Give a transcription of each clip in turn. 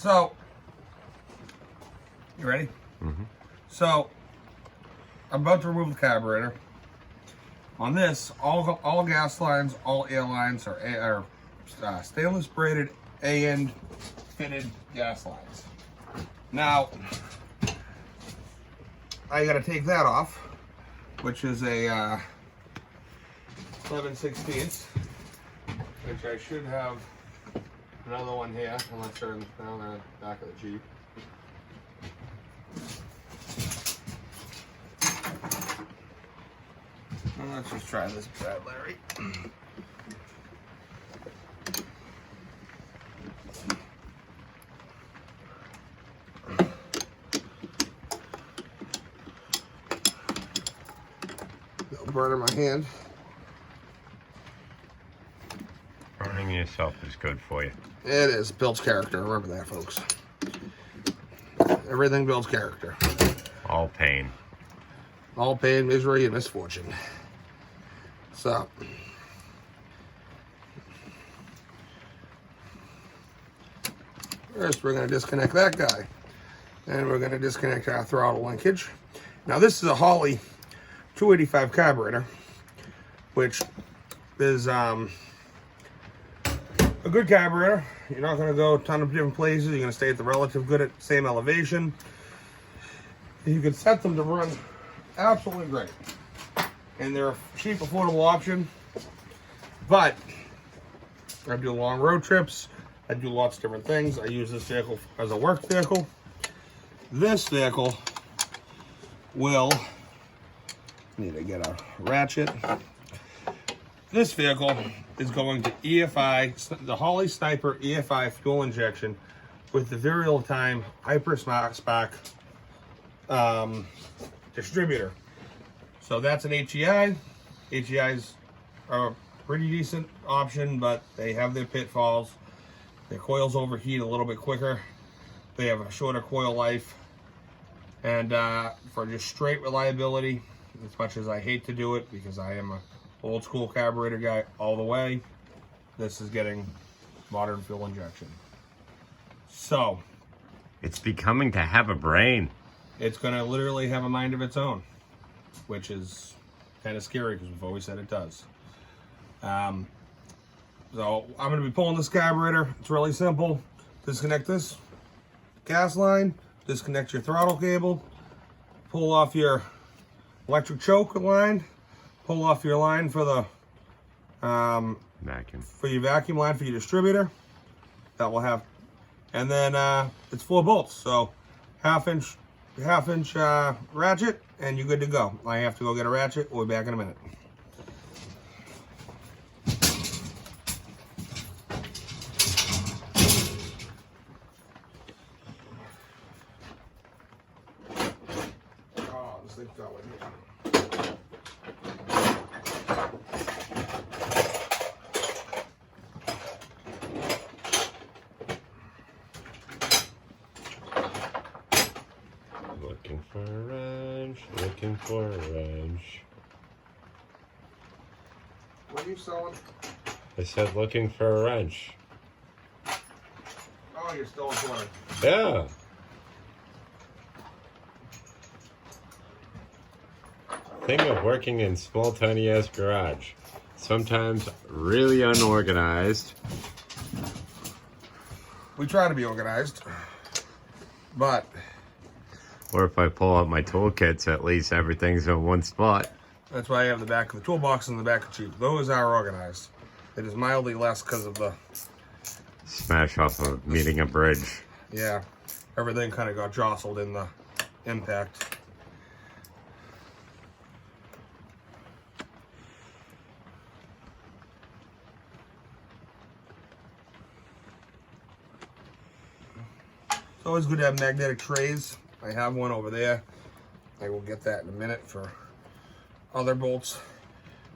So, you ready? Mm-hmm. So, I'm about to remove the carburetor. On this, all gas lines, all air lines are stainless braided A-end fitted gas lines. Now, I gotta take that off, which is a 11/16, which I should have another one here, unless they're down the back of the Jeep. Well, let's just try this bad, Larry. No burn in my hand. Burning yourself is good for you. It is. Builds character. Remember that, folks. Everything builds character. All pain. All pain, misery, and misfortune. So, first we're going to disconnect that guy. And we're going to disconnect our throttle linkage. Now this is a Holley 285 carburetor, which is a good carburetor. You're not going to go a ton of different places. You're going to stay at the relative good at same elevation. You can set them to run absolutely great. And they're a cheap, affordable option. But I do long road trips. I do lots of different things. I use this vehicle as a work vehicle. This vehicle will need to get a ratchet. This vehicle is going to EFI, the Holley Sniper EFI fuel injection with the very real-time hyper-spark distributor. So that's an HEI. HEIs are a pretty decent option, but they have their pitfalls. Their coils overheat a little bit quicker. They have a shorter coil life. And for just straight reliability, as much as I hate to do it because I am a old school carburetor guy all the way, this is getting modern fuel injection. So It's becoming to have a brain. it's going to literally have a mind of its own, which is kind of scary because we've always said it does. So I'm going to be pulling this carburetor. It's really simple. Disconnect this gas line, disconnect your throttle cable, pull off your electric choke line, pull off your line for the Vacuum. for your vacuum line for your distributor. That will have, and then it's 4 bolts, so half inch ratchet, and you're good to go. I have to go get a ratchet. We'll be back in a minute. Oh, this thing fell in here. Looking for a wrench, looking for a wrench. What are you selling? I said looking for a wrench. Oh, you're still recording. Yeah. Thing of working in small tiny ass garage. Sometimes really unorganized. We try to be organized, but Or if I pull out my toolkits, at least everything's in one spot. that's why I have the back of the toolbox and the back of the Jeep. Those are organized. It is mildly less because of the, Smash off of meeting a bridge. yeah, everything kind of got jostled in the impact. It's always good to have magnetic trays. I have one over there. I will get that in a minute for other bolts.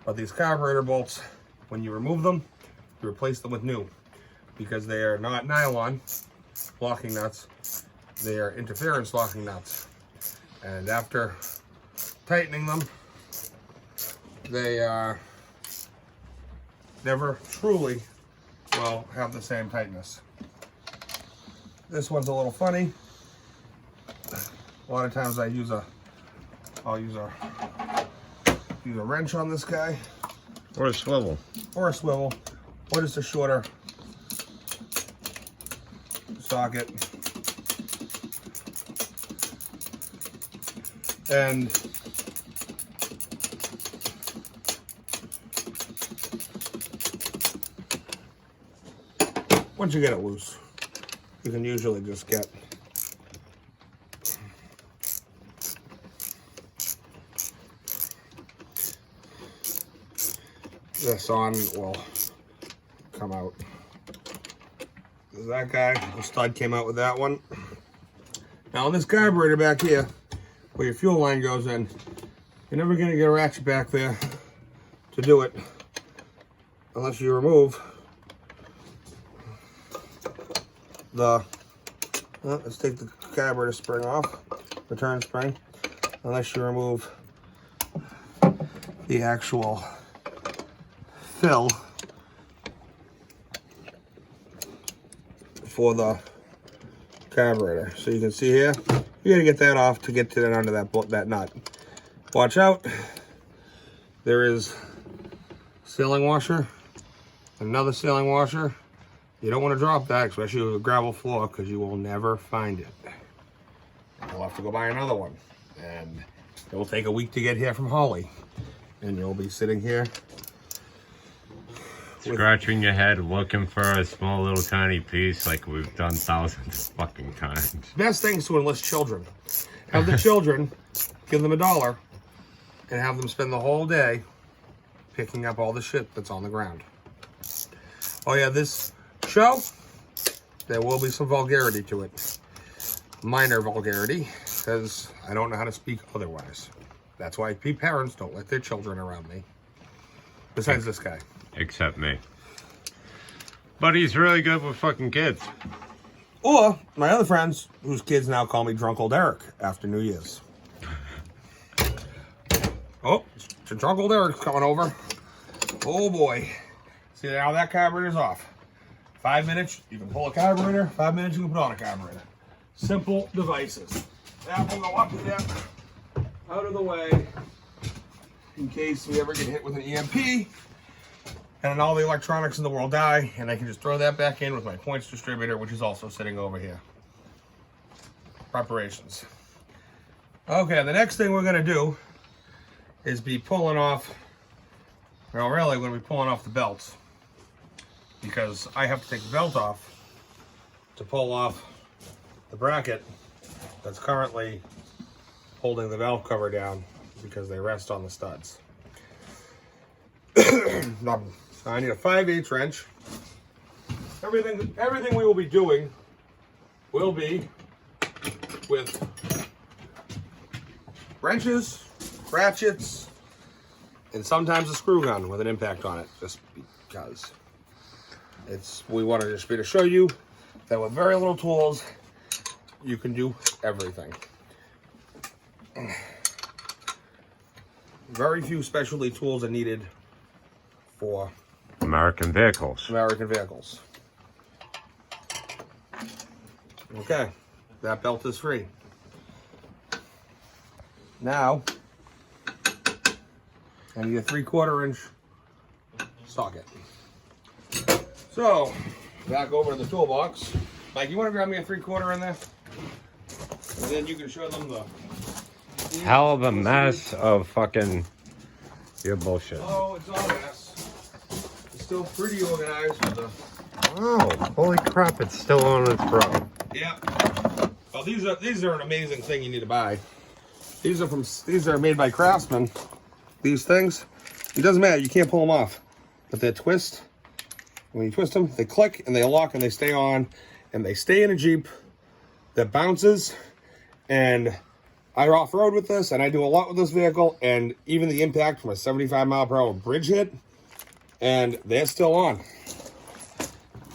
But these carburetor bolts, when you remove them, you replace them with new, because they are not nylon locking nuts. They are interference locking nuts. And after tightening them, they never truly will have the same tightness. This one's a little funny. A lot of times I'll use a wrench on this guy. Or a swivel. Or a swivel. Or just a shorter socket. And once you get it loose, you can usually just get this on, it will come out. That guy, the stud came out with that one. Now on this carburetor back here, where your fuel line goes in, you're never going to get a ratchet back there to do it unless you remove the, let's take the carburetor spring off, the turn spring, unless you remove the actual fill for the carburetor. So you can see here, you gotta get that off to get to that under that nut. Watch out, there is sealing washer, another sealing washer. You don't want to drop that, especially with a gravel floor, because you will never find it. You'll have to go buy another one, and it will take a week to get here from Holley, and you'll be sitting here scratching your head looking for a small little tiny piece like we've done thousands of fucking times. Best thing is to enlist children. Have the children, give them $1, and have them spend the whole day picking up all the shit that's on the ground. Oh yeah, this show, there will be some vulgarity to it. Minor vulgarity, because I don't know how to speak otherwise. That's why parents don't let their children around me. Besides this guy. Except me. But he's really good with fucking kids. Or my other friends, whose kids now call me Drunk Old Eric after New Year's. Oh, Drunk Old Eric's coming over. Oh boy. See, now that carburetor's off. 5 minutes, you can pull a carburetor. 5 minutes, you can put on a carburetor. Simple devices. That will go up here, out of the way, in case we ever get hit with an EMP, and all the electronics in the world die, and I can just throw that back in with my points distributor, which is also sitting over here. Preparations. Okay, the next thing we're gonna do is be pulling off, well really, we're gonna be pulling off the belts, because I have to take the belt off to pull off the bracket that's currently holding the valve cover down, because they rest on the studs. I need a 5/8 wrench. Everything we will be doing will be with wrenches, ratchets, and sometimes a screw gun with an impact on it, just because we want to just be to show you that with very little tools you can do everything. Very few specialty tools are needed for American vehicles. Okay, that belt is free. Now, I need a 3/4 inch socket. So, back over to the toolbox. Mike, you want to grab me a 3/4 in there? And then you can show them the hell of a mess of fucking your bullshit. Oh, it's all a mess. It's still pretty organized with the... Oh, holy crap, it's still on its row. Yeah. Well, these are an amazing thing you need to buy. These are made by Craftsman. These things, it doesn't matter, you can't pull them off. But they twist. When you twist them, they click and they lock and they stay on. And they stay in a Jeep that bounces. And I off-road with this, and I do a lot with this vehicle, and even the impact from a 75-mile-per-hour bridge hit, and they're still on.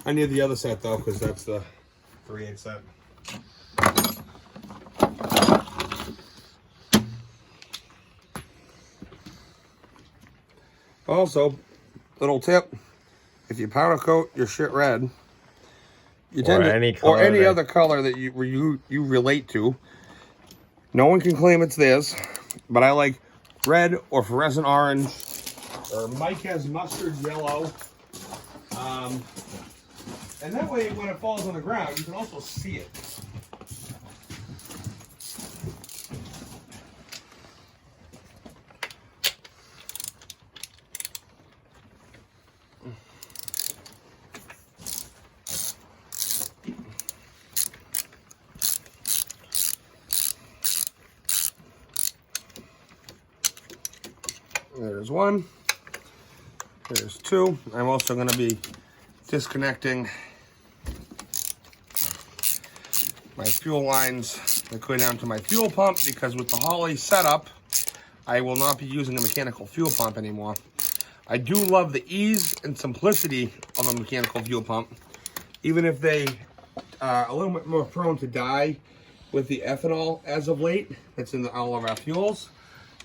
I need the other set, though, because that's the 3/8 set. Also, little tip, if you powder coat your shit red, You Or any color that- other color that you relate to. No one can claim it's theirs, but I like red or fluorescent orange, or Mike has mustard yellow. And that way, when it falls on the ground, you can also see it. There's one. There's two. I'm also going to be disconnecting my fuel lines that go down to my fuel pump, because with the Holley setup, I will not be using a mechanical fuel pump anymore. I do love the ease and simplicity of a mechanical fuel pump, even if they are a little bit more prone to die with the ethanol as of late. That's in all of our fuels.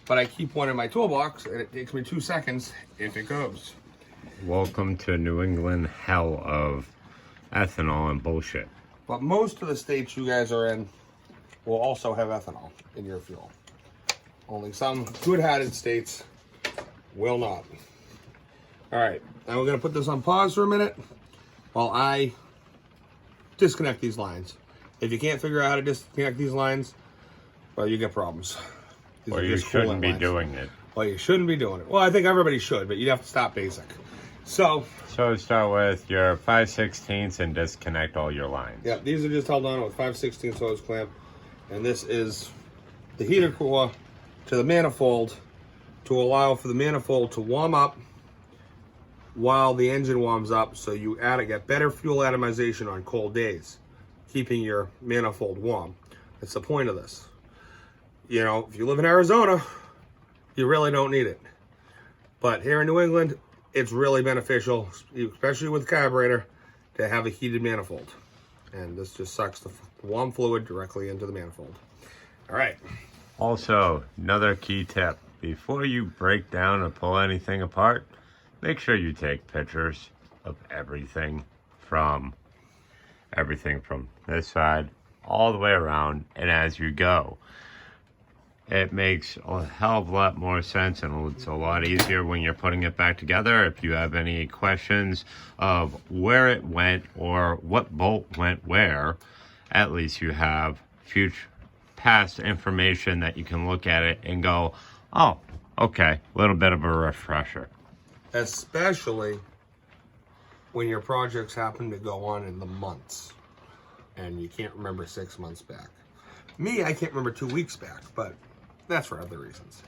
But I keep one in my toolbox, and it takes me 2 seconds if it goes. Welcome to New England hell of ethanol and bullshit. But most of the states you guys are in will also have ethanol in your fuel. Only some good-hearted states will not. All right, now we're going to put this on pause for a minute while I disconnect these lines. If you can't figure out how to disconnect these lines, well, you get problems. Or you shouldn't be doing it. Well, you shouldn't be doing it. Well, I think everybody should, but you'd have to stop basic. So start with your 5/16 and disconnect all your lines. Yeah, these are just held on with 5/16 hose clamp. And this is the heater core to the manifold to allow for the manifold to warm up while the engine warms up, so you get better fuel atomization on cold days, keeping your manifold warm. That's the point of this. You know, if you live in Arizona, you really don't need it. But here in New England, it's really beneficial, especially with carburetor, to have a heated manifold. And this just sucks the warm fluid directly into the manifold. All right. Also, another key tip. Before you break down or pull anything apart, make sure you take pictures of everything from this side all the way around, and as you go. It makes a hell of a lot more sense, and it's a lot easier when you're putting it back together. If you have any questions of where it went or what bolt went where, at least you have past information that you can look at it and go, oh, okay, a little bit of a refresher. Especially when your projects happen to go on in the months and you can't remember 6 months back. Me, I can't remember 2 weeks back, but that's for other reasons.